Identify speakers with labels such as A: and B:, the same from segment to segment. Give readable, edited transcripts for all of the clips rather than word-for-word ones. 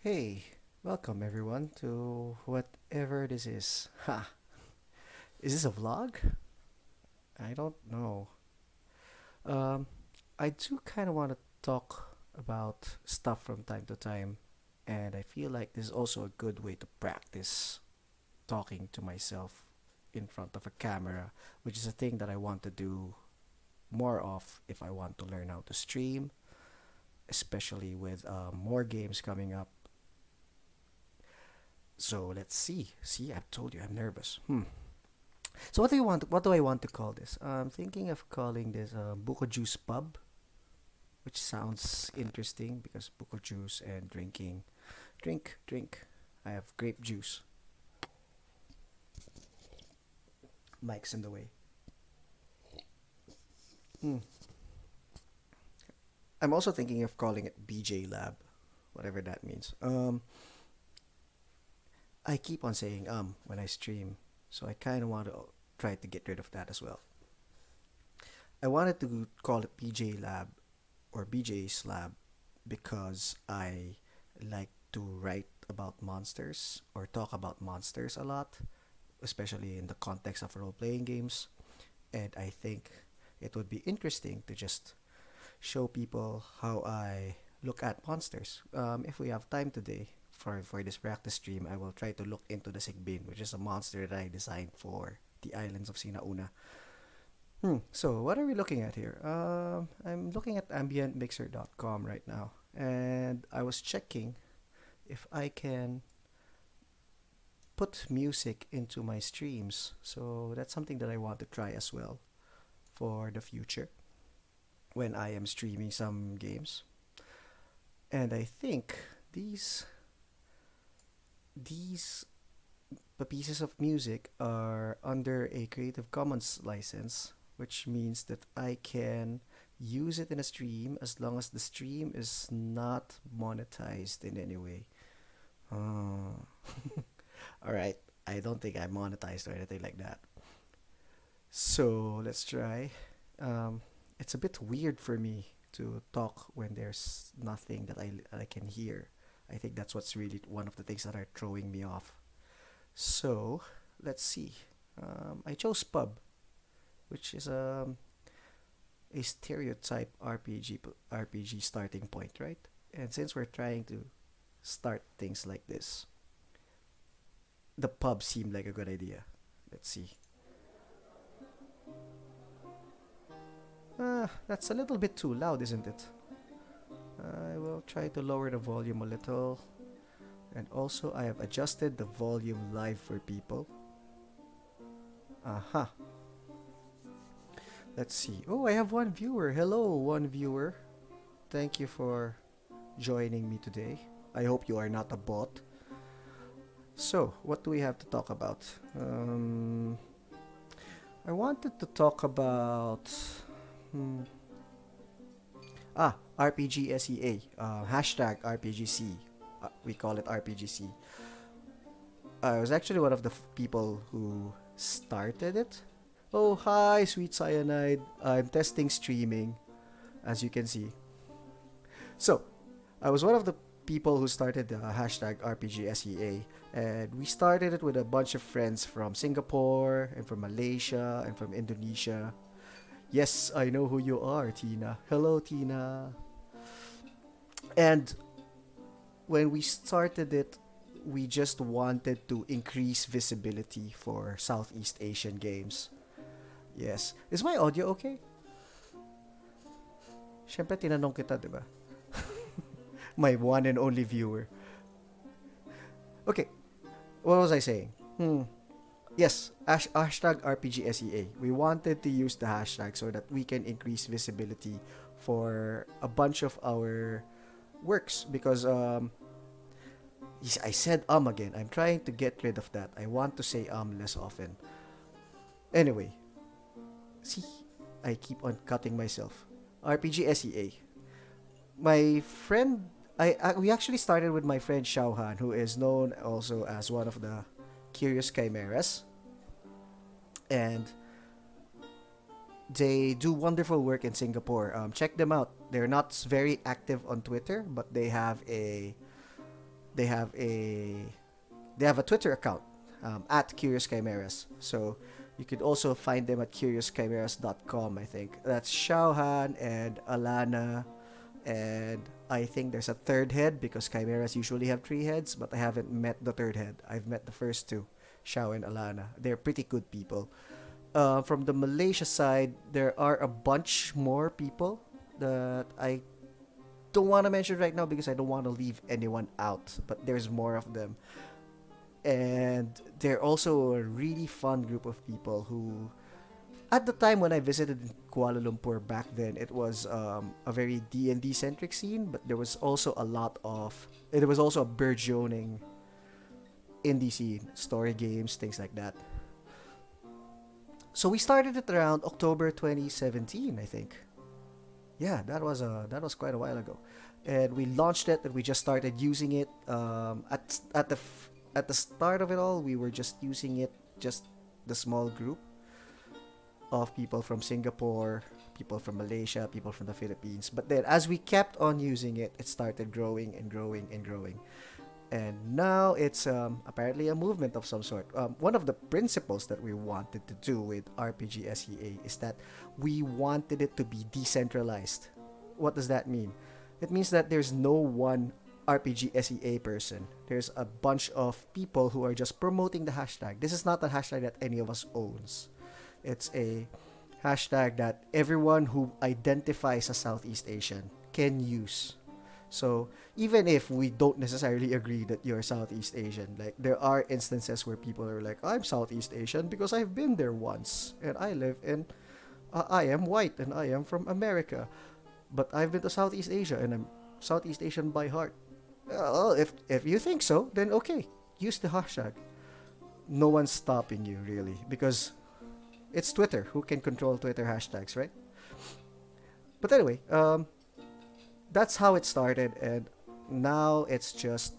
A: Hey, welcome everyone to whatever this is. Ha! Is this a vlog? I don't know. Um, I do kind of want to talk about stuff from time to time, and I feel like this is also a good way to practice talking to myself in front of a camera, which is a thing that I want to do more of if I want to learn how to stream, especially with more games coming up. So let's see. See, I've told you I'm nervous. So what do you want? What do I want to call this? I'm thinking of calling this Buko Juice Pub, which sounds interesting because Buko Juice and drinking, drink. I have grape juice. Mike's in the way. Hmm. I'm also thinking of calling it BJ Lab, whatever that means. I keep on saying when I stream, so I kind of want to try to get rid of that as well. I wanted to call it BJ Lab or BJ's Lab because I like to write about monsters or talk about monsters a lot, especially in the context of role playing games. And I think it would be interesting to just show people how I look at monsters. If we have time today for this practice stream, I will try to look into the sigbin, which is a monster that I designed for the Islands of Sina Una. So what are we looking at here? I'm looking at ambientmixer.com right now, and I was checking if I can put music into my streams. So that's something that I want to try as well for the future when I am streaming some games. And I think these pieces of music are under a Creative Commons license, which means that I can use it in a stream as long as the stream is not monetized in any way. Uh, all right, I don't think I'm monetized or anything like that. So let's try. Um, it's a bit weird for me to talk when there's nothing that I can hear. I think that's what's really one of the things that are throwing me off. So let's see. I chose pub, which is a stereotype RPG starting point, right? And since we're trying to start things like this, the pub seemed like a good idea. Let's see. That's a little bit too loud, isn't it? I will try to lower the volume a little. And also, I have adjusted the volume live for people. Aha. Let's see. Oh, I have one viewer. Hello, one viewer. Thank you for joining me today. I hope you are not a bot. So, what do we have to talk about? I wanted to talk about. Hmm, RPGSEA. Hashtag RPGC. We call it RPGC. I was actually one of the people who started it. Oh, hi, sweet cyanide. I'm testing streaming, as you can see. So, I was one of the people who started the hashtag RPGSEA, and we started it with a bunch of friends from Singapore, and from Malaysia, and from Indonesia. Yes, I know who you are, Tina. Hello, Tina. And when we started it, we just wanted to increase visibility for Southeast Asian games. Yes. Is my audio okay? Siyempre, tinanong kita, di ba? My one and only viewer. Okay, what was I saying? Yes, hashtag RPGSEA. We wanted to use the hashtag so that we can increase visibility for a bunch of our works because yes, I said again. I'm trying to get rid of that. I want to say less often. Anyway, see, I keep on cutting myself. RPGSEA. My friend, we actually started with my friend Xiaohan, who is known also as one of the Curious Chimeras, and they do wonderful work in Singapore. Check them out. They're not very active on Twitter, but they have a Twitter account at Curious Chimeras. So you could also find them at curiouschimeras.com. I think that's Xiaohan and Alana, and I think there's a third head because chimeras usually have three heads, but I haven't met the third head. I've met the first two, Xiao and Alana. They're pretty good people. From the Malaysia side, there are a bunch more people that I don't want to mention right now because I don't want to leave anyone out, but there's more of them. And they're also a really fun group of people who, at the time when I visited Kuala Lumpur back then, it was a very D&D centric scene, but there was also there was also a burgeoning indie scene, story games, things like that. So we started it around October 2017, I think. Yeah, that was quite a while ago, and we launched it and we just started using it. At the start of it all, we were just using it, just the small group of people from Singapore, people from Malaysia, people from the Philippines. But then as we kept on using it, it started growing and growing and growing. And now it's apparently a movement of some sort. One of the principles that we wanted to do with RPGSEA is that we wanted it to be decentralized. What does that mean? It means that there's no one RPGSEA person. There's a bunch of people who are just promoting the hashtag. This is not a hashtag that any of us owns. It's a hashtag that everyone who identifies as Southeast Asian can use. So even if we don't necessarily agree that you're Southeast Asian, like there are instances where people are like, I'm Southeast Asian because I've been there once and I am white and I am from America, but I've been to Southeast Asia and I'm Southeast Asian by heart. Well, if you think so, then okay, use the hashtag. No one's stopping you really because it's Twitter. Who can control Twitter hashtags, right? But anyway, that's how it started, and now it's just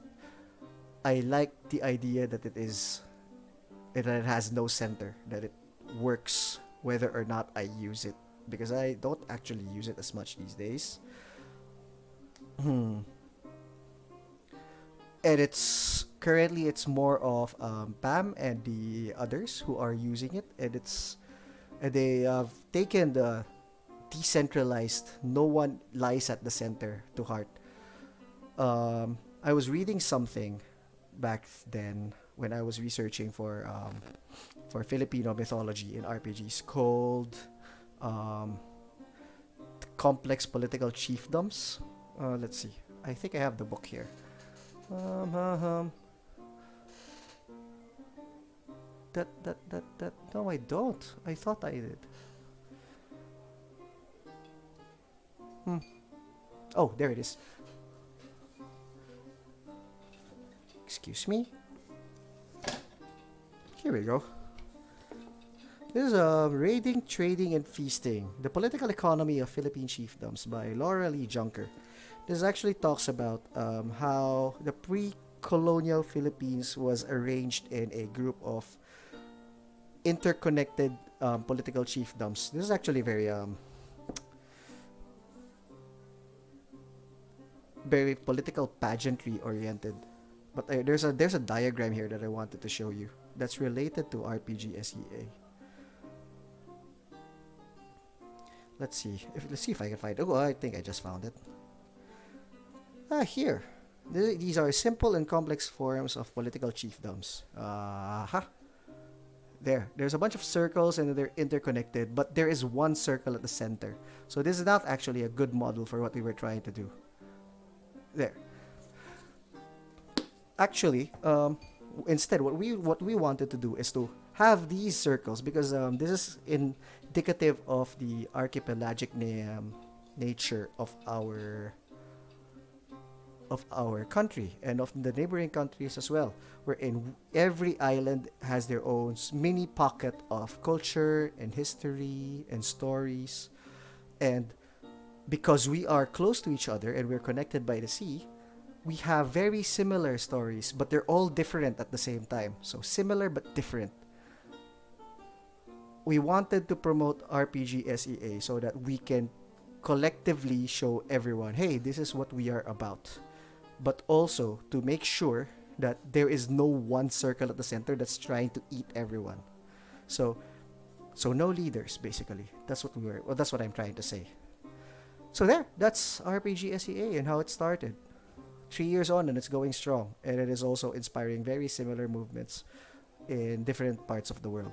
A: I like the idea that it has no center, that it works whether or not I use it because I don't actually use it as much these days. And it's more of Pam and the others who are using it, and they have taken the decentralized, no one lies at the center to heart. I was reading something back then when I was researching for Filipino mythology in RPGs called Complex Political Chiefdoms. Let's see. I think I have the book here. That. No, I don't. I thought I did. Oh, there it is. Excuse me. Here we go. This is Raiding, Trading, and Feasting, The Political Economy of Philippine Chiefdoms by Laura Lee Junker. This actually talks about how the pre-colonial Philippines was arranged in a group of interconnected political chiefdoms. This is actually very political pageantry oriented. But there's a diagram here that I wanted to show you that's related to RPGSEA. Let's see if I can find it. Oh, I think I just found it. Here. These are simple and complex forms of political chiefdoms. There's a bunch of circles and they're interconnected, but there is one circle at the center. So this is not actually a good model for what we were trying to do. There. Actually, instead, what we wanted to do is to have these circles because this is indicative of the archipelagic nature of our country and of the neighboring countries as well, wherein every island has their own mini pocket of culture and history and stories. And because we are close to each other and we're connected by the sea, we have very similar stories, but they're all different at the same time. So similar but different. We wanted to promote RPGSEA so that we can collectively show everyone, hey, this is what we are about. but also to make sure that there is no one circle at the center that's trying to eat everyone. So so no leaders basically. That's what I'm trying to say. So there, that's RPGSEA and how it started. 3 years on and it's going strong, and it is also inspiring very similar movements in different parts of the world,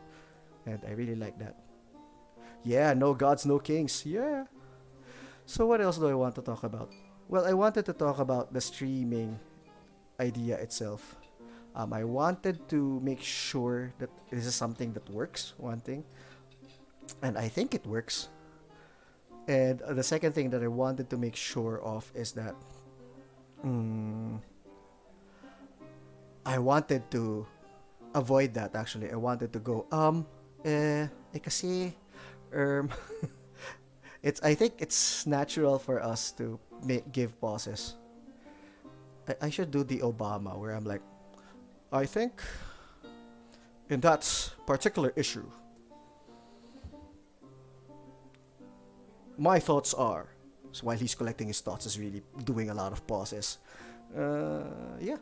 A: and I really like that. Yeah, no gods, no kings. Yeah. So what else do I want to talk about? Well, I wanted to talk about the streaming idea itself. I wanted to make sure that this is something that works. One thing, and I think it works. And the second thing that I wanted to make sure of is that mm, I wanted to avoid that. Actually, I wanted to go kasi um it's I think it's natural for us to give pauses. I should do the Obama where I'm like, I think in that particular issue, my thoughts are. So while he's collecting his thoughts, is really doing a lot of pauses. Yeah,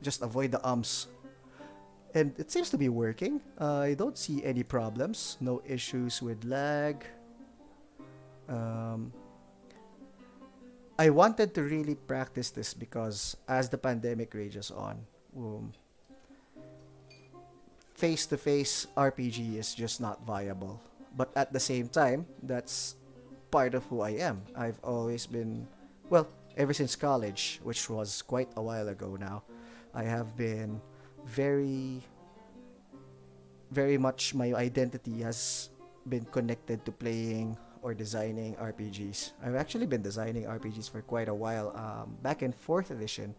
A: just avoid the ums. And it seems to be working. I don't see any problems, no issues with lag. Um, I wanted to really practice this because as the pandemic rages on, face to face RPG is just not viable. But at the same time, that's part of who I am. I've always been, well, ever since college, which was quite a while ago now, I have been very, very much my identity has been connected to playing or designing RPGs. I've actually been designing RPGs for quite a while. Back in 4th edition,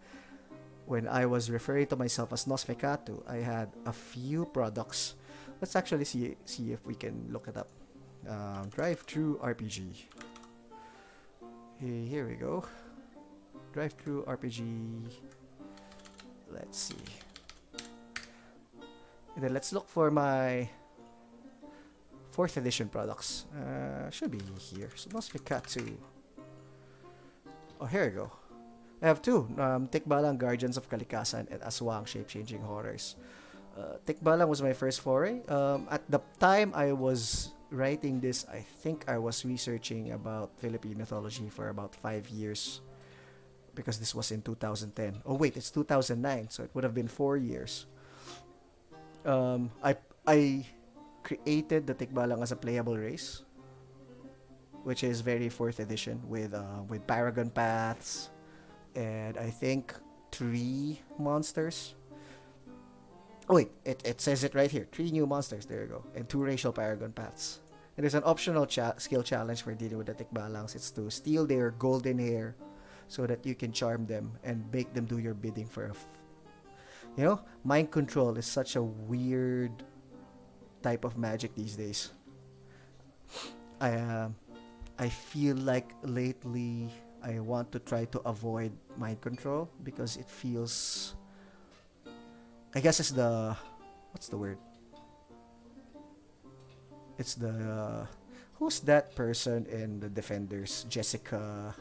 A: when I was referring to myself as Nosfecatu, I had a few products. Let's actually see if we can look it up. Drive-through RPG. Here we go. Drive-through RPG. Let's see. And then let's look for my 4th edition products. Should be here. So Nosfecatu. Oh, here we go. I have two. Tikbalang Guardians of Kalikasan and Aswang Shape-Changing Horrors. Tikbalang was my first foray. At the time I was writing this, I think I was researching about Philippine mythology for about 5 years. Because this was in 2010. Oh wait, it's 2009, so it would have been 4 years. I created the Tikbalang as a playable race, which is very 4th edition with Paragon Paths, and I think 3 monsters. Oh wait, it says it right here. 3 new monsters, there you go. And 2 racial Paragon Paths. And there's an optional skill challenge for dealing with the Tikbalangs. It's to steal their golden hair so that you can charm them and make them do your bidding for mind control is such a weird type of magic these days. I feel like lately I want to try to avoid mind control because it feels, I guess it's the, what's the word? It's the who's that person in the Defenders? Jessica.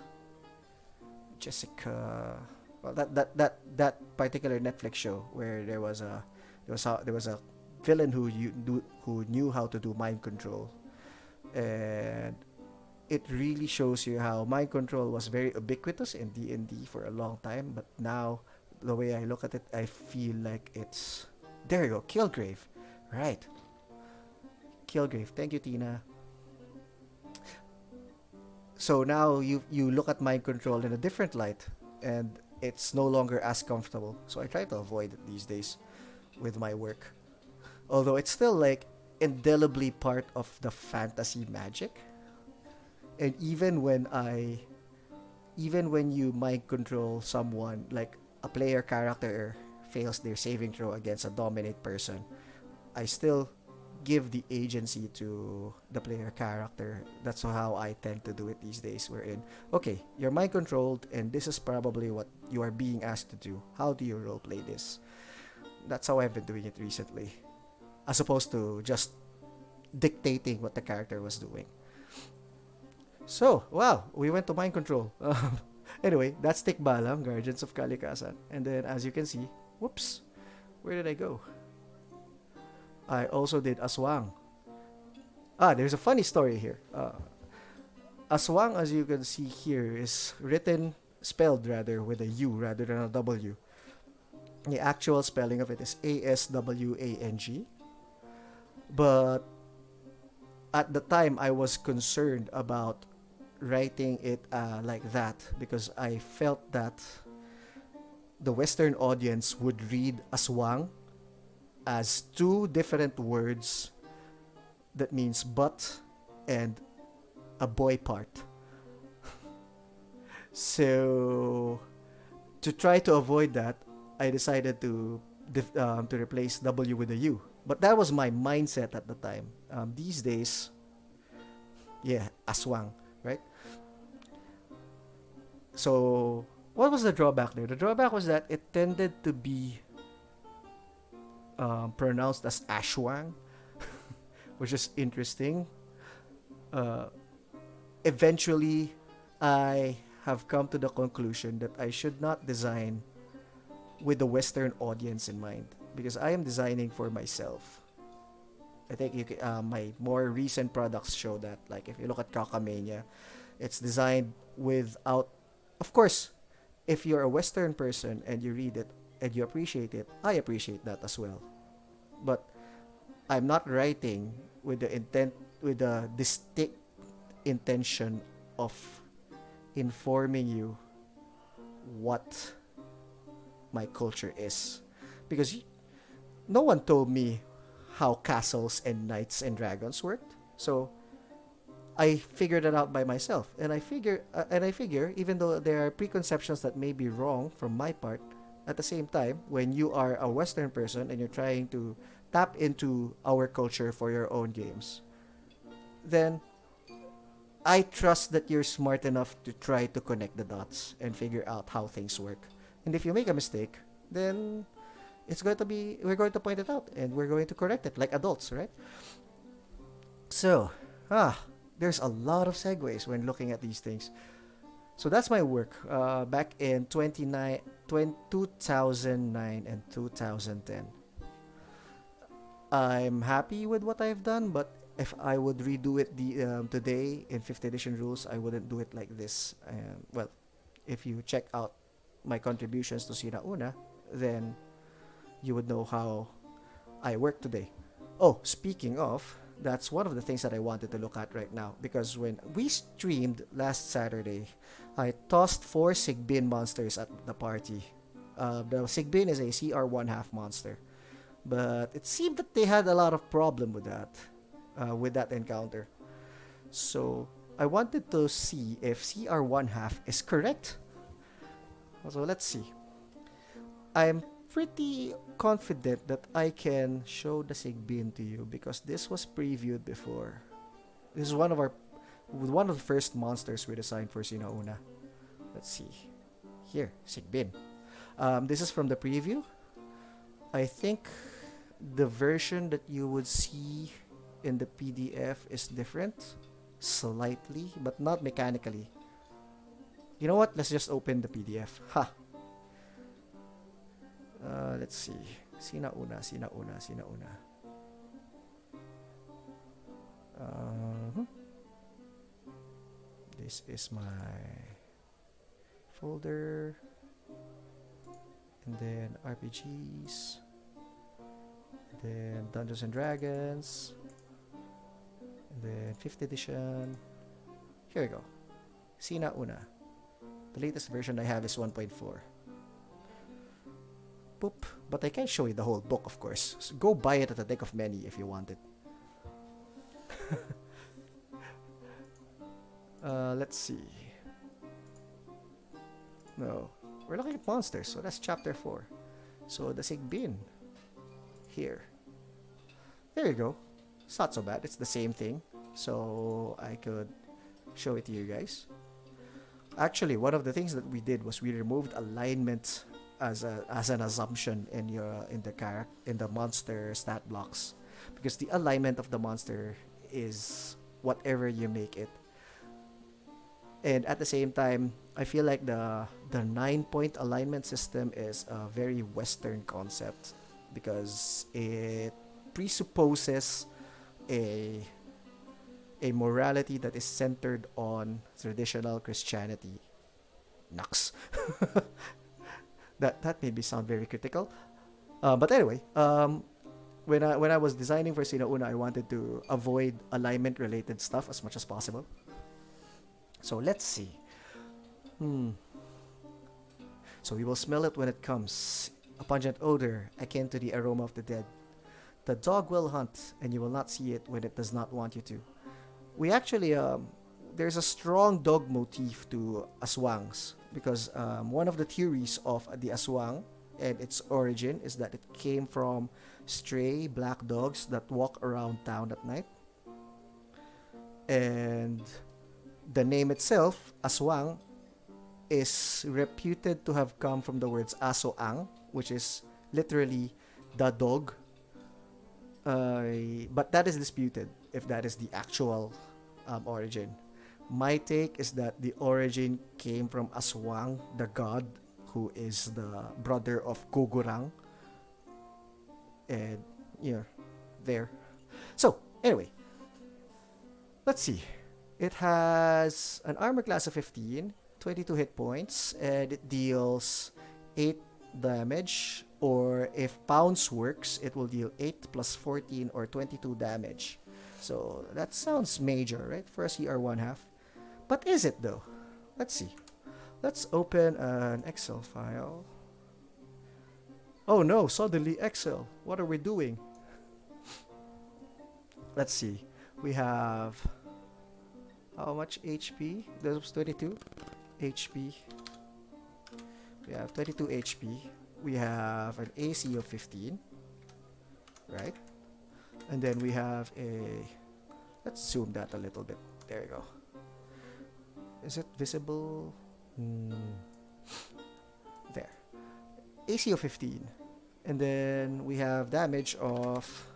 A: Well, that particular Netflix show where there was a villain who knew how to do mind control, and it really shows you how mind control was very ubiquitous in D&D for a long time, but now the way I look at it, I feel like it's, there you go, Killgrave, right? Killgrave. Thank you, Tina. So now you look at mind control in a different light, and it's no longer as comfortable. So I try to avoid it these days with my work. Although it's still like indelibly part of the fantasy magic. And even when you mind control someone, like a player character fails their saving throw against a dominate person, I still give the agency to the player character. That's how I tend to do it these days. Wherein, okay, you're mind controlled, and this is probably what you are being asked to do. How do you roleplay this? That's how I've been doing it recently, as opposed to just dictating what the character was doing. So, wow, we went to mind control. Anyway, that's Tikbalang, Guardians of Kalikasan. And then, as you can see, whoops, where did I go? I also did Aswang. There's a funny story here. Aswang, as you can see here, is spelled rather, with a U rather than a W. The actual spelling of it is Aswang. But at the time, I was concerned about writing it like that because I felt that the Western audience would read Aswang as two different words that means butt and a boy part. So to try to avoid that, I decided to replace W with a U. But that was my mindset at the time. These days, yeah, Aswang, right? So what was the drawback there? The drawback was that it tended to be pronounced as Ashwang, which is interesting. Uh, Eventually, I have come to the conclusion that I should not design with the Western audience in mind because I am designing for myself. I think my more recent products show that. Like if you look at Kakamania, it's designed without. Of course, if you're a Western person and you read it and you appreciate it, I appreciate that as well. But I'm not writing with the distinct intention of informing you what my culture is, because no one told me how castles and knights and dragons worked. So I figured it out by myself, and I figure even though there are preconceptions that may be wrong from my part, at the same time, when you are a Western person and you're trying to tap into our culture for your own games, then I trust that you're smart enough to try to connect the dots and figure out how things work. And if you make a mistake, then we're going to point it out and we're going to correct it like adults, right? So, there's a lot of segues when looking at these things. So that's my work back in 2009 and 2010. I'm happy with what I've done, but if I would redo it today in 5th edition rules, I wouldn't do it like this. Well, if you check out my contributions to Sina Una, then you would know how I work today. Oh, speaking of, that's one of the things that I wanted to look at right now, because when we streamed last Saturday, I tossed 4 sigbin monsters at the party. The sigbin is a CR1 half monster, but it seemed that they had a lot of problem with that encounter. So I wanted to see if CR1 half is correct. So let's see. I'm pretty confident that I can show the sigbin to you because this was previewed before. This is one of the first monsters we designed for Sina Una. Let's see. Here, sigbin. This is from the preview. I think the version that you would see in the PDF is different, slightly, but not mechanically. You know what? Let's just open the PDF. Let's see. Sina Una. This is my folder. And then RPGs. And then Dungeons and Dragons. And then 5th edition. Here we go. Sina Una. The latest version I have is 1.4. Boop. But I can't show you the whole book, of course. So go buy it at a deck of many if you want it. Let's see. No. We're looking at monsters, so that's chapter 4. So the sigbin. Here. There you go. It's not so bad. It's the same thing. So I could show it to you guys. Actually, one of the things that we did was we removed alignment as an assumption in the monster stat blocks, because the alignment of the monster is whatever you make it. And at the same time, I feel like the 9-point alignment system is a very Western concept because it presupposes a a morality that is centered on traditional Christianity. Nux. That made me sound very critical. But anyway, when I was designing for Sina Una, I wanted to avoid alignment related stuff as much as possible. So let's see. Hmm. So we will smell it when it comes. A pungent odor akin to the aroma of the dead. The dog will hunt, and you will not see it when it does not want you to. We actually there's a strong dog motif to aswangs because one of the theories of the aswang and its origin is that it came from stray black dogs that walk around town at night. And the name itself, aswang, is reputed to have come from the words asoang, which is literally the dog. But that is disputed if that is the actual origin. My take is that the origin came from Aswang, the god, who is the brother of Gogurang. And, yeah, there. So, anyway, let's see. It has an armor class of 15, 22 hit points, and it deals 8 damage. Or if pounce works, it will deal 8 plus 14 or 22 damage. So that sounds major, right? For a CR1 half. But is it though? Let's see. Let's open an Excel file. Oh no, suddenly Excel. What are we doing? Let's see. We have how much HP? That was 22 HP. We have 22 HP. We have an AC of 15. Right? And then we have a... Let's zoom that a little bit. There you go. Is it visible? There. AC of 15. And then we have damage of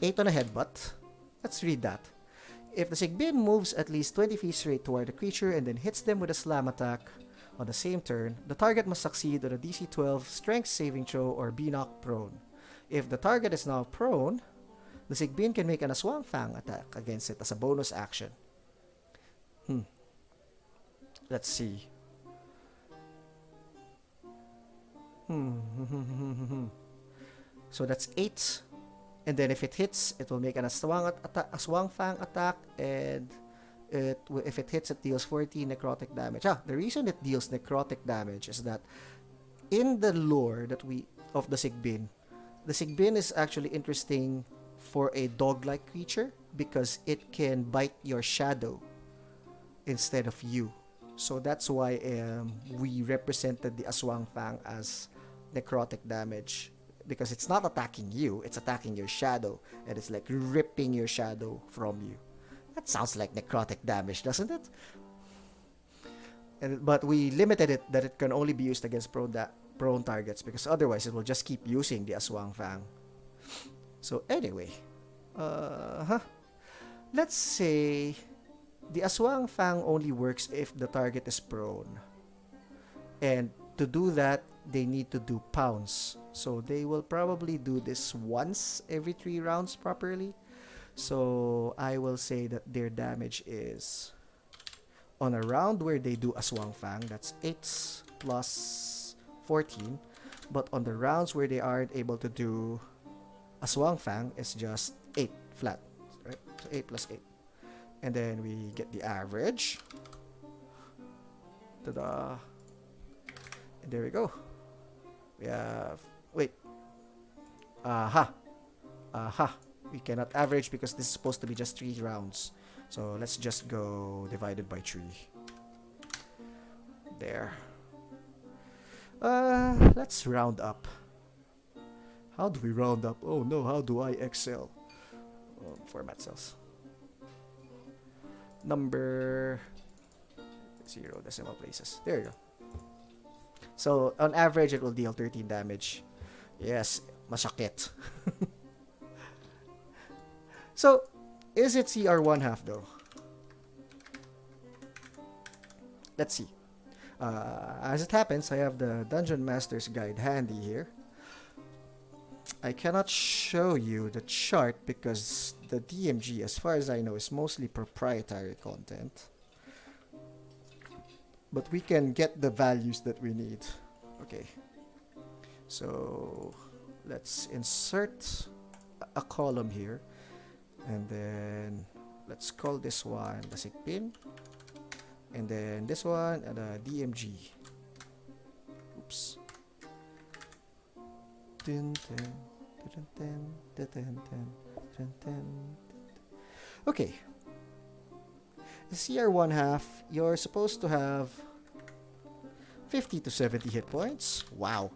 A: 8 on a headbutt. Let's read that. If the sigbin moves at least 20 feet straight toward the creature and then hits them with a slam attack on the same turn, the target must succeed on a DC 12 strength saving throw or be knocked prone. If the target is now prone, the sigbin can make an aswang fang attack against it as a bonus action. Let's see. So that's 8. And then if it hits, it will make an aswang fang attack, and if it hits, it deals 14 necrotic damage. The reason it deals necrotic damage is that in the lore of the sigbin is actually interesting for a dog-like creature because it can bite your shadow instead of you. So that's why we represented the aswang fang as necrotic damage, because it's not attacking you, it's attacking your shadow, and it's like ripping your shadow from you. That sounds like necrotic damage, doesn't it? But we limited it that it can only be used against prone targets, because otherwise it will just keep using the aswang fang. So anyway, let's say the aswang fang only works if the target is prone, and to do that they need to do pounce. So they will probably do this once every 3 rounds properly. So I will say that their damage is, on a round where they do aswang fang, that's 8 plus 14. But on the rounds where they aren't able to do aswang fang, it's just 8 flat, right? So 8 plus 8. And then we get the average. Ta-da! And there we go. We have... Wait. Aha! We cannot average because this is supposed to be just 3 rounds. So let's just go divided by 3. There. Let's round up. How do we round up? Oh no, how do I Excel? Format cells. Number 0 decimal places. There you go. So on average, it will deal 13 damage. Yes, masakit. So, is it CR1 half though? Let's see. As it happens, I have the Dungeon Master's Guide handy here. I cannot show you the chart because the DMG, as far as I know, is mostly proprietary content. But we can get the values that we need. Okay. So let's insert a column here. And then let's call this one the sigbin. And then this one the DMG. Oops. Okay. The CR1 half, you're supposed to have 50 to 70 hit points. Wow.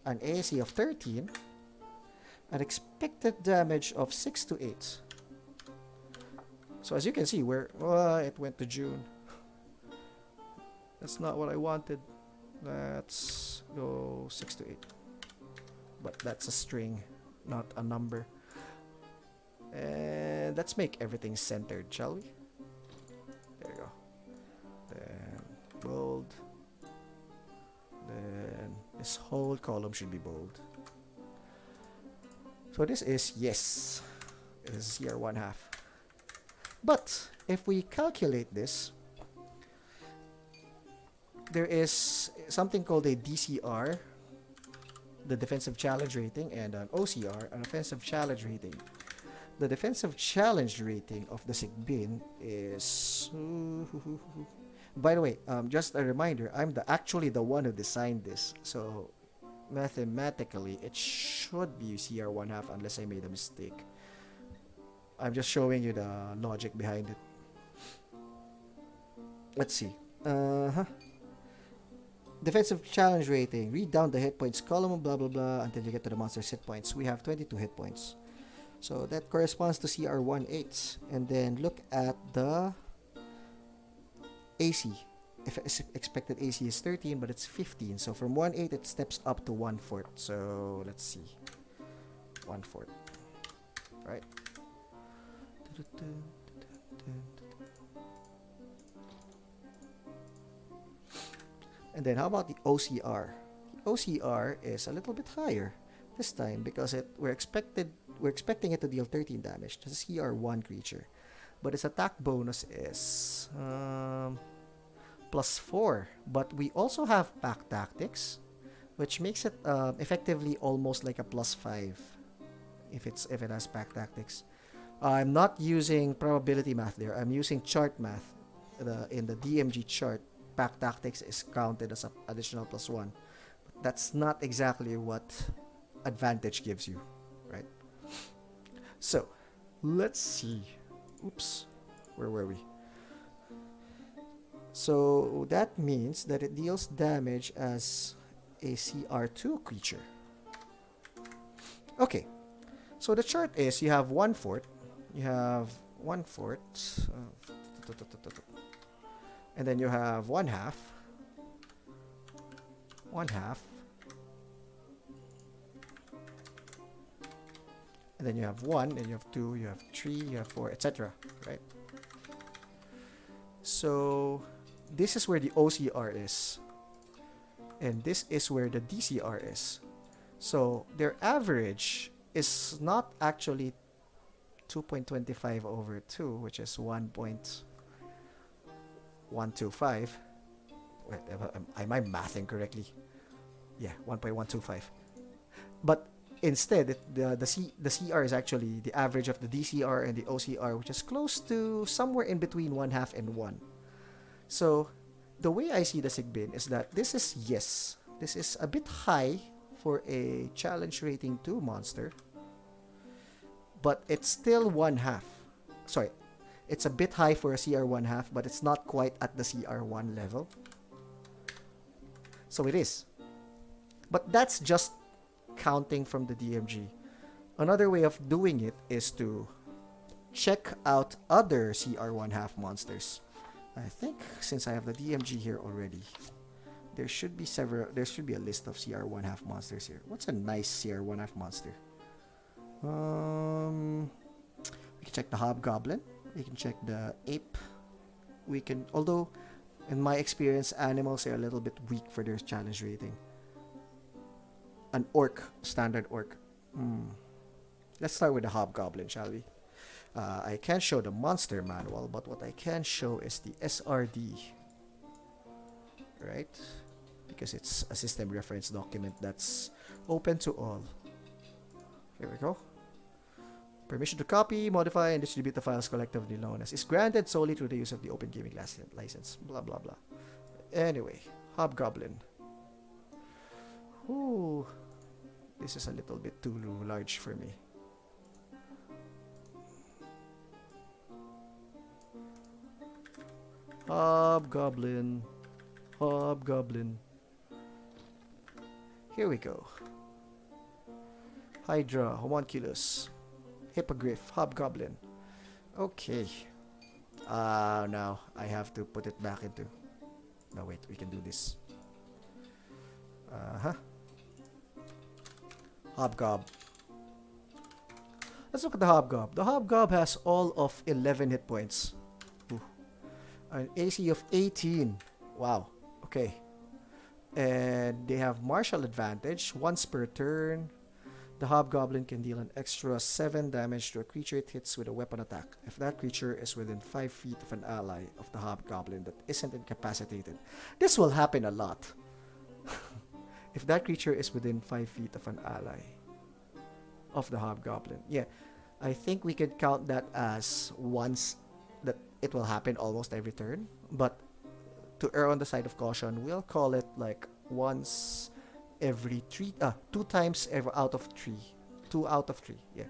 A: An AC of 13. An expected damage of 6 to 8. So as you can see, it went to June. That's not what I wanted. Let's go 6 to 8. But that's a string, not a number. And let's make everything centered, shall we? There you go. Then bold. Then this whole column should be bold. So this is, yes, it is CR1 half. But if we calculate this, there is something called a DCR, the defensive challenge rating, and an OCR, an offensive challenge rating. The defensive challenge rating of the sigbin is... By the way, just a reminder, I'm actually the one who designed this. So mathematically, it should be CR1 half unless I made a mistake. I'm just showing you the logic behind it. Let's see. Defensive challenge rating. Read down the hit points column, blah blah blah, until you get to the monster's hit points. We have 22 hit points. So that corresponds to CR1 8. And then look at the AC. If expected AC is 13, but it's 15. So from 1/8 it steps up to 1/4. So let's see. 1/4. Right. And then how about the OCR? The OCR is a little bit higher this time because we're expecting it to deal 13 damage to the CR1 creature. But its attack bonus is +4. But we also have pack tactics, which makes it effectively almost like a +5 if it has pack tactics. I'm not using probability math there. I'm using chart math. In the DMG chart, pack tactics is counted as an additional +1. That's not exactly what advantage gives you, right? So, let's see. Oops. Where were we? So, that means that it deals damage as a CR2 creature. Okay. So, the chart is you have 1/4. You have 1/4. And then you have 1/2. 1/2. And then you have 1, and you have 2, you have 3, you have 4, etc. Right? So this is where the OCR is. And this is where the DCR is. So their average is not actually 2.25 over 2, which is 1.125. Wait, am I mathing correctly? Yeah, 1.125. But instead, the CR is actually the average of the DCR and the OCR, which is close to somewhere in between 1/2 and 1. So the way I see the sigbin is that this is a bit high for a challenge rating 2 monster, but it's still 1/2. Sorry, it's a bit high for a CR1 half, but it's not quite at the CR1 level. So it is. But that's just counting from the DMG. Another way of doing it is to check out other CR1 half monsters. I think since I have the DMG here already, there should be a list of CR1 half monsters here. What's a nice CR1 half monster? We can check the Hobgoblin. We can check the Ape. Although In my experience, animals are a little bit weak for their challenge rating. An orc, standard orc. Let's start with the hobgoblin, shall we? I can't show the monster manual, but what I can show is the SRD, right? Because it's a system reference document that's open to all. Here we go. Permission to copy, modify, and distribute the files collectively known as is granted solely through the use of the Open Gaming License. Blah, blah, blah. Anyway, hobgoblin. Ooh, this is a little bit too large for me. Hobgoblin. Hobgoblin. Here we go. Hydra, homunculus, hippogriff, hobgoblin. Okay. Now I have to put it back into... No, wait, we can do this. Hobgob. Let's look at the hobgob. The hobgob has all of 11 hit points. Ooh. An AC of 18. Wow. Okay. And they have martial advantage once per turn. The hobgoblin can deal an extra 7 damage to a creature it hits with a weapon attack if that creature is within 5 feet of an ally of the hobgoblin that isn't incapacitated. This will happen a lot. If that creature is within 5 feet of an ally of the hobgoblin. Yeah, I think we could count that as once that it will happen almost every turn. But to err on the side of caution, we'll call it like once every 2 times every out of 3. 2 out of 3, yeah.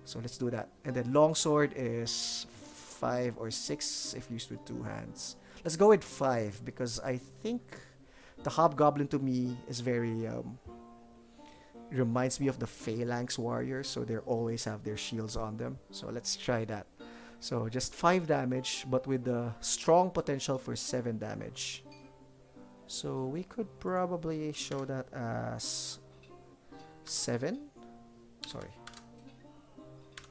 A: So let's do that. And then longsword is 5 or 6 if used with 2 hands. Let's go with 5 because I think the hobgoblin to me is very reminds me of the phalanx warriors, so they always have their shields on them. So let's try that. So just 5 damage, but with the strong potential for 7 damage. So we could probably show that as 7. Sorry.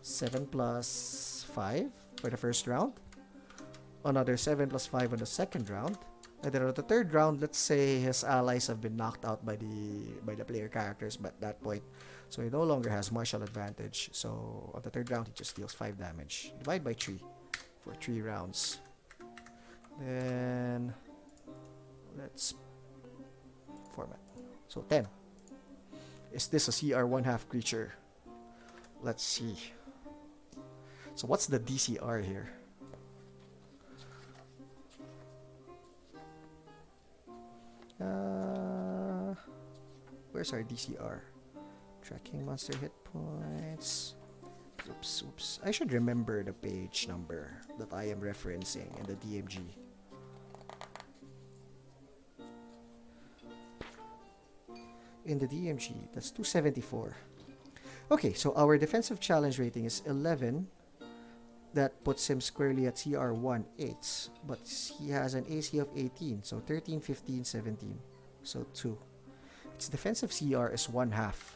A: 7 plus 5 for the first round. Another 7 plus 5 on the second round. And then on the third round, let's say his allies have been knocked out by the player characters at that point. So he no longer has martial advantage. So on the third round, he just deals 5 damage. Divide by 3 for 3 rounds. Then let's format. So 10. Is this a CR 1/2 creature? Let's see. So what's the DCR here? Where's our DCR? Tracking monster hit points. Oops. I should remember the page number that I am referencing in the DMG. In the DMG, that's 274. Okay, so our defensive challenge rating is 11. That puts him squarely at CR 1/8, but he has an AC of 18, so 13, 15, 17, so 2. Its defensive CR is 1/2.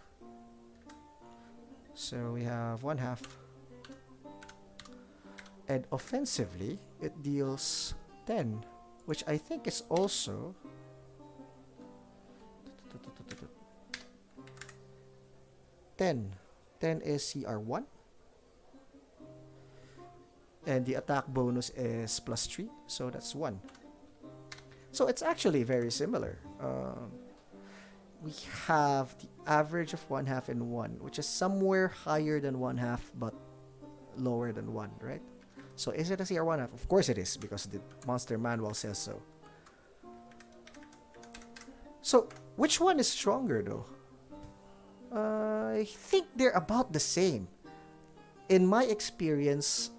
A: So we have 1/2. And offensively, it deals 10, which I think is also 10. 10 is CR 1. And the attack bonus is +3, so that's 1. So it's actually very similar. We have the average of 1/2 and 1, which is somewhere higher than 1/2, but lower than 1, right? So is it a CR 1/2? Of course it is, because the monster manual says so. So which one is stronger, though? I think they're about the same. In my experience,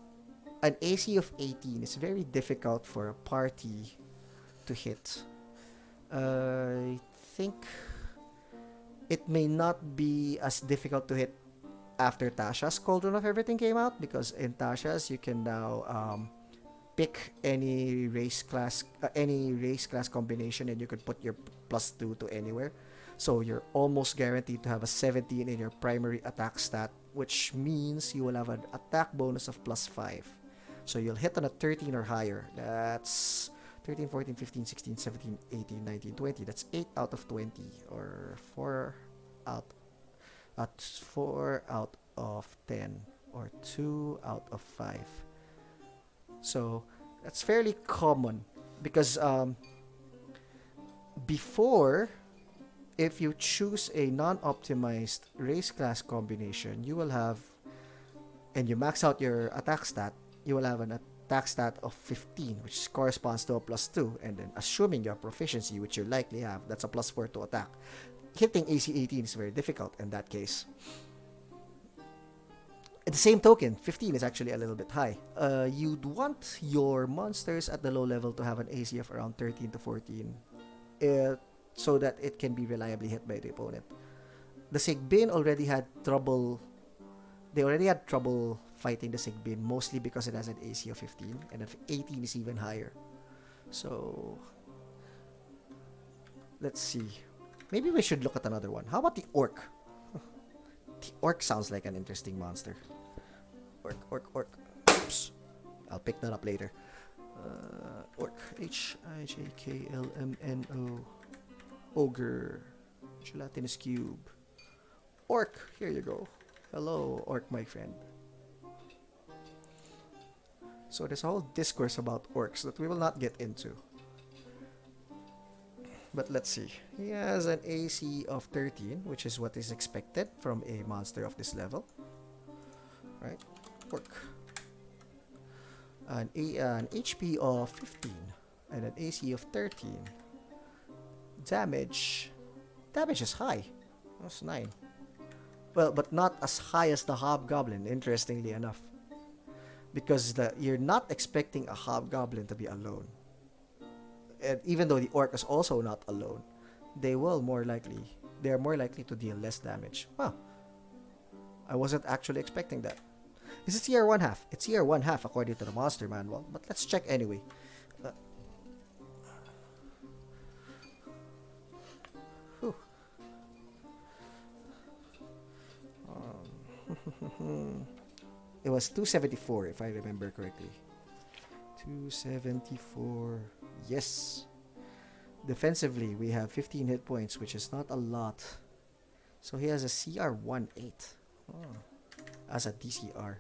A: an AC of 18 is very difficult for a party to hit. I think it may not be as difficult to hit after Tasha's Cauldron of Everything came out, because in Tasha's you can now pick any race class combination, and you could put your +2 to anywhere. So you're almost guaranteed to have a 17 in your primary attack stat, which means you will have an attack bonus of +5. So you'll hit on a 13 or higher. That's 13, 14, 15, 16, 17, 18, 19, 20. That's 8 out of 20, or 4 out, 4 out of 10, or 2 out of 5. So that's fairly common because before, if you choose a non-optimized race class combination, you will have, and you max out your attack stat, you will have an attack stat of 15, which corresponds to a +2, and then assuming your proficiency, which you likely have, that's a +4 to attack. Hitting AC 18 is very difficult in that case. At the same token, 15 is actually a little bit high. You'd want your monsters at the low level to have an AC of around 13 to 14, so that it can be reliably hit by the opponent. The sigbin already had trouble. They already had trouble fighting the sigbin, mostly because it has an AC of 15, and if 18 is even higher. So let's see. Maybe we should look at another one. How about the orc? The orc sounds like an interesting monster. Orc. Oops. I'll pick that up later. Orc. Hiklmno. Ogre. Gelatinous cube. Orc. Here you go. Hello, orc, my friend. So there's a whole discourse about orcs that we will not get into. But let's see. He has an AC of 13, which is what is expected from a monster of this level. Right? Orc. An HP of 15 and an AC of 13. Damage is high. That's 9. Well, but not as high as the hobgoblin, interestingly enough. Because you're not expecting a hobgoblin to be alone. And even though the orc is also not alone, they are more likely to deal less damage. Wow. I wasn't actually expecting that. Is it CR 1/2? It's CR 1/2 according to the monster manual, but let's check anyway. It was 274 if I remember correctly. 274. Yes. Defensively, we have 15 hit points, which is not a lot. So he has a CR 1/8 as a DCR.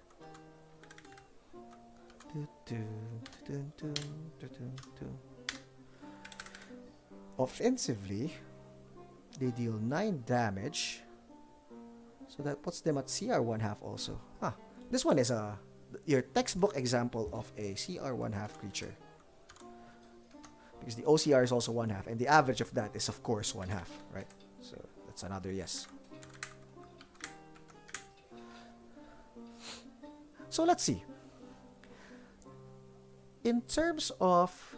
A: Offensively, they deal 9 damage. So that puts them at CR 1/2 also. This one is your textbook example of a CR 1/2 creature. Because the OCR is also 1/2, and the average of that is of course 1/2, right? So that's another yes. So let's see. In terms of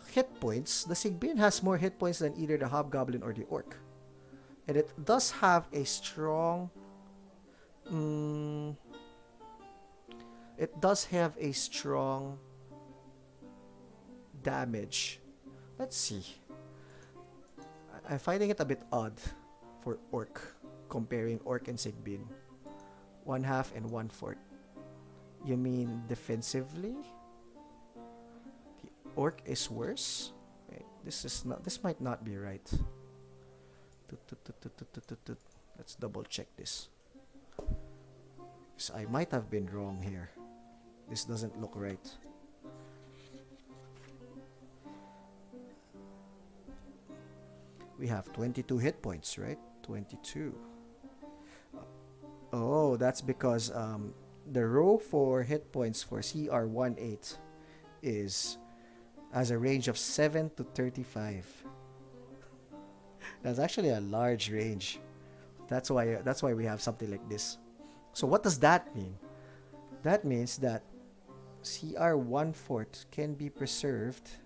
A: hit points, the sigbin has more hit points than either the hobgoblin or the orc. And it does have a strong damage. Let's see. I'm finding it a bit odd for orc, comparing orc and sigbin. 1/2 and 1/4. You mean defensively? The orc is worse? Wait, this might not be right. Let's double check this. Because I might have been wrong here. This doesn't look right. We have 22 hit points, right? 22. Oh, that's because the row for hit points for CR 1/8 has a range of 7 to 35. That's actually a large range. That's why we have something like this. So what does that mean? That means that CR 1/4 can be preserved.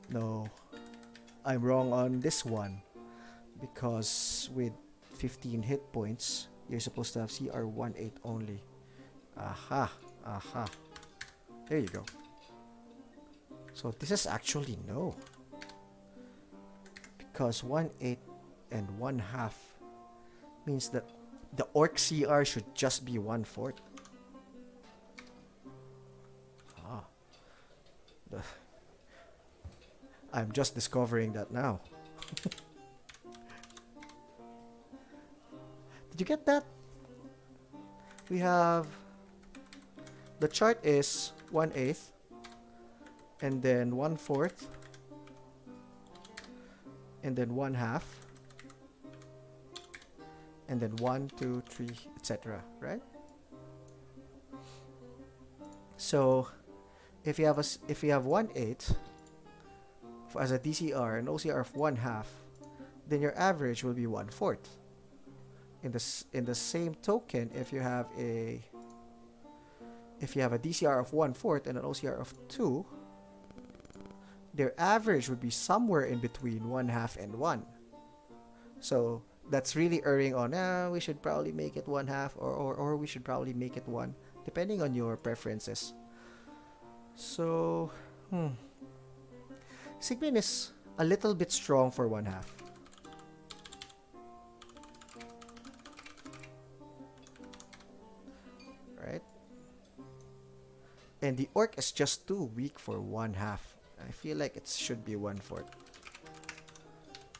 A: No, I'm wrong on this one, because with 15 hit points, you're supposed to have CR 1/8 only. Aha. There you go. So this is actually no. Because 1/8 and 1/2 means that The orc CR should just be 1/4. Ah, the, I'm just discovering that now. Did you get that? We have the chart is 1/8 and then 1/4 and then 1/2 and then 1, 2, 3, etc. Right? So if you have 1/8 as a DCR and OCR of 1/2, then your average will be 1/4. In the same token, if you have a DCR of 1/4 and an OCR of 2, their average would be somewhere in between 1/2 and 1. So that's really erring on, we should probably make it 1/2 or we should probably make it 1, depending on your preferences. So, sigbin is a little bit strong for 1/2. Right? And the orc is just too weak for 1/2. I feel like it should be 1/4.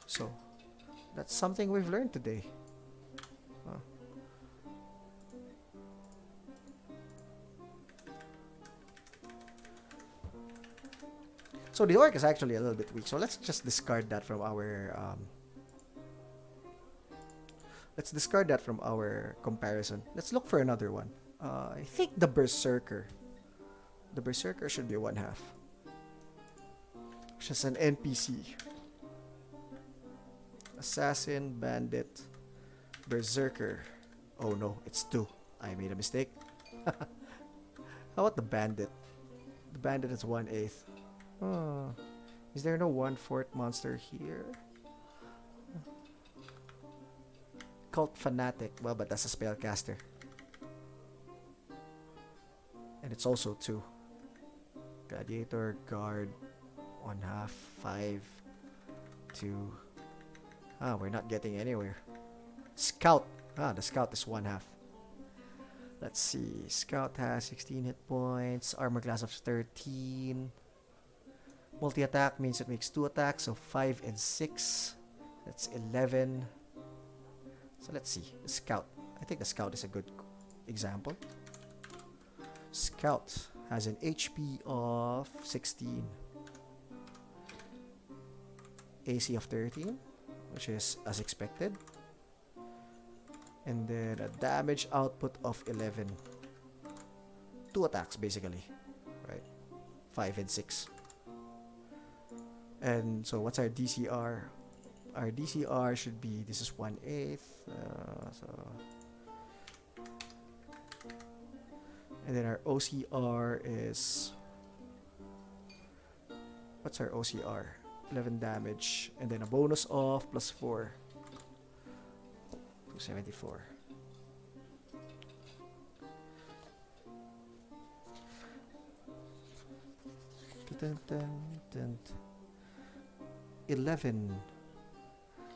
A: So, that's something we've learned today. So the orc is actually a little bit weak. So let's just discard that from our comparison. Let's look for another one. I think the berserker. The berserker should be 1/2. Which is an NPC. Assassin, bandit, berserker. Oh no, it's 2. I made a mistake. How about the bandit? The bandit is 1/8. Is there no 1/4 monster here? Cult fanatic. Well, but that's a spellcaster. And it's also 2. Gladiator, guard, 1/2, 5, 2. We're not getting anywhere. Scout. The scout is 1/2. Let's see. Scout has 16 hit points. Armor class of 13. Multi-attack means it makes 2 attacks, so 5 and 6. That's 11. So let's see. The scout. I think the scout is a good example. Scout has an HP of 16. AC of 13, which is as expected. And then a damage output of 11. 2 attacks basically. Right? 5 and 6. And so what's our DCR? Our DCR should be, this is 1/8. And then our OCR is, what's our OCR? 11 damage. And then a bonus of +4. 274. Dun, dun, dun. 11.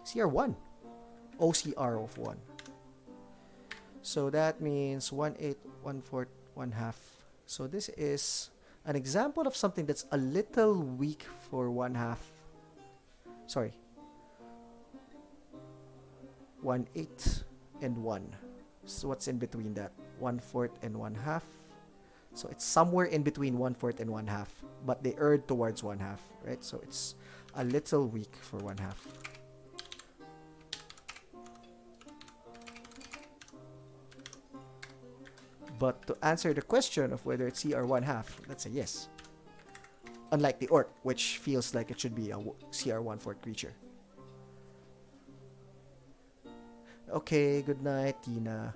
A: CR1. OCR of 1. So that means 1/8, 1/4, 1/2. So this is an example of something that's a little weak for 1/2. Sorry. 1/8 and 1. So what's in between that? 1/4 and 1/2. So it's somewhere in between 1/4 and 1/2. But they erred towards 1/2, right? So it's a little weak for 1/2. But to answer the question of whether it's CR 1/2, let's say yes. Unlike the orc, which feels like it should be a CR 1/4 creature. Okay, good night, Tina.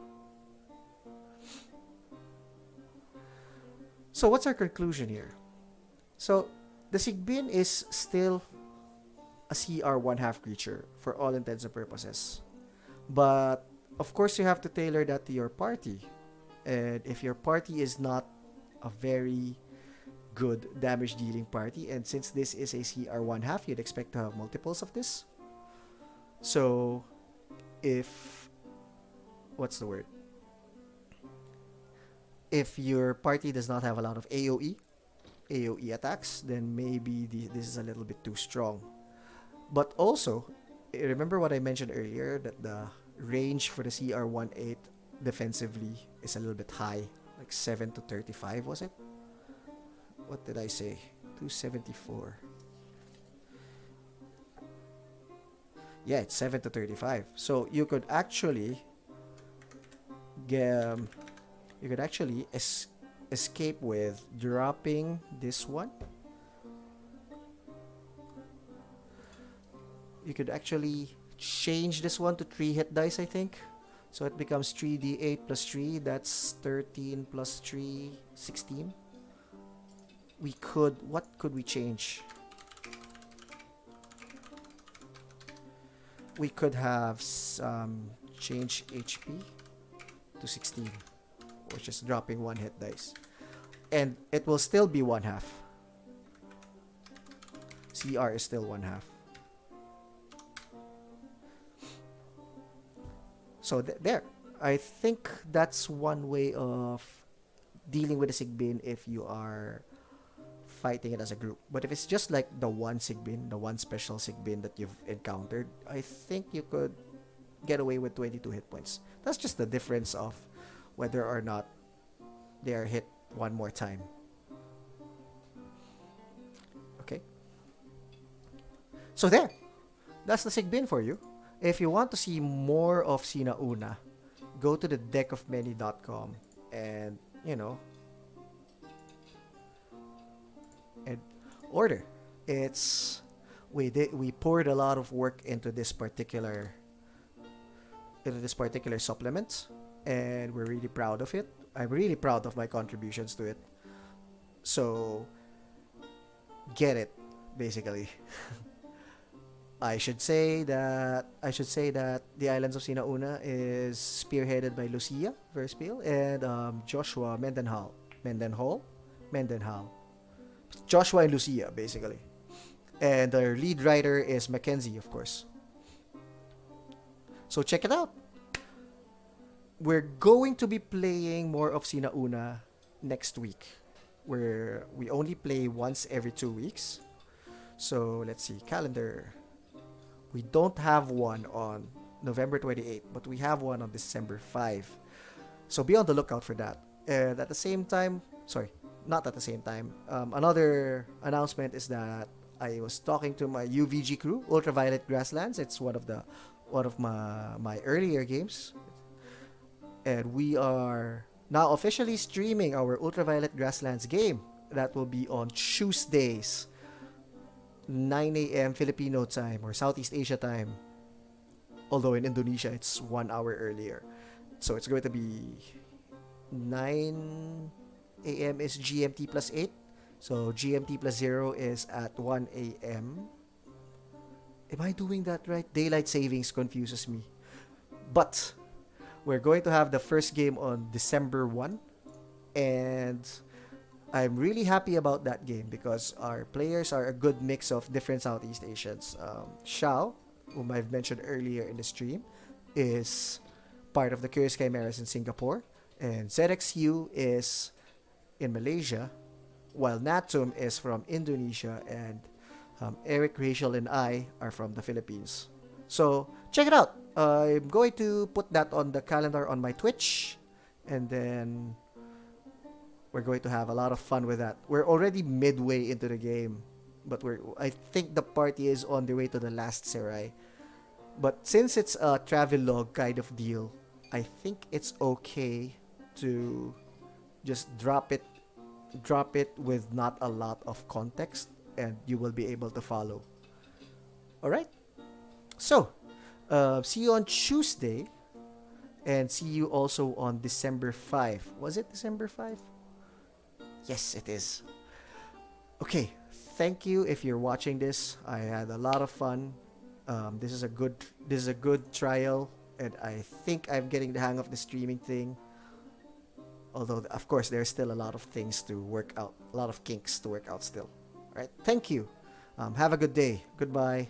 A: So what's our conclusion here? So the sigbin is still a CR 1/2 creature for all intents and purposes. But of course you have to tailor that to your party. And if your party is not a very good damage dealing party, and since this is a CR 1/2, you'd expect to have multiples of this. So if what's the word? If your party does not have a lot of AOE attacks, then maybe this is a little bit too strong. But also, remember what I mentioned earlier that the range for the CR18 defensively is a little bit high, like 7 to 35, was it? What did I say? 274. Yeah, it's 7 to 35. So you could actually get you could actually escape with dropping this one. You could actually change this one to 3 hit dice, I think. So it becomes 3d8 plus 3. That's 13 plus 3, 16. What could we change? We could have change HP to 16, which is dropping 1 hit dice. And it will still be 1/2. CR is still 1/2. So there. I think that's one way of dealing with a sigbin if you are fighting it as a group. But if it's just like the one sigbin, the one special sigbin that you've encountered, I think you could get away with 22 hit points. That's just the difference of whether or not they are hit one more time. Okay. So there. That's the sigbin for you. If you want to see more of Sina Una, go to the deckofmany.com and, and order. We poured a lot of work into this particular supplement, and we're really proud of it. I'm really proud of my contributions to it. So get it, basically. I should say that the Islands of Sina Una is spearheaded by Lucia Verspiel and Joshua Mendenhall. Joshua and Lucia, basically. And our lead writer is Mackenzie, of course. So check it out. We're going to be playing more of Sina Una next week, where we only play once every 2 weeks. So let's see, calendar. We don't have one on November 28th, but we have one on December 5. So be on the lookout for that. And at the same time, not at the same time, another announcement is that I was talking to my UVG crew, Ultraviolet Grasslands. It's one of my earlier games. And we are now officially streaming our Ultraviolet Grasslands game. That will be on Tuesdays, 9 a.m. Filipino time or Southeast Asia time. Although in Indonesia, it's 1 hour earlier. So it's going to be 9 a.m. is GMT plus 8. So GMT plus 0 is at 1 a.m. Am I doing that right? Daylight savings confuses me. But we're going to have the first game on December 1. And I'm really happy about that game because our players are a good mix of different Southeast Asians. Shao, whom I've mentioned earlier in the stream, is part of the Curious Chimeras in Singapore. And ZXU is in Malaysia, while Natum is from Indonesia, and Eric, Rachel, and I are from the Philippines. So check it out. I'm going to put that on the calendar on my Twitch, and then we're going to have a lot of fun with that. We're already midway into the game, but I think the party is on their way to the last Serai. But since it's a travelogue kind of deal, I think it's okay to just drop it with not a lot of context, and you will be able to follow. Alright? So, see you on Tuesday, and see you also on December 5. Was it December 5? Yes, it is. Okay, thank you if you're watching this. I had a lot of fun. This is a good trial, and I think I'm getting the hang of the streaming thing. Although, of course, there's still a lot of things to work out, a lot of kinks to work out still. All right, thank you. Have a good day. Goodbye.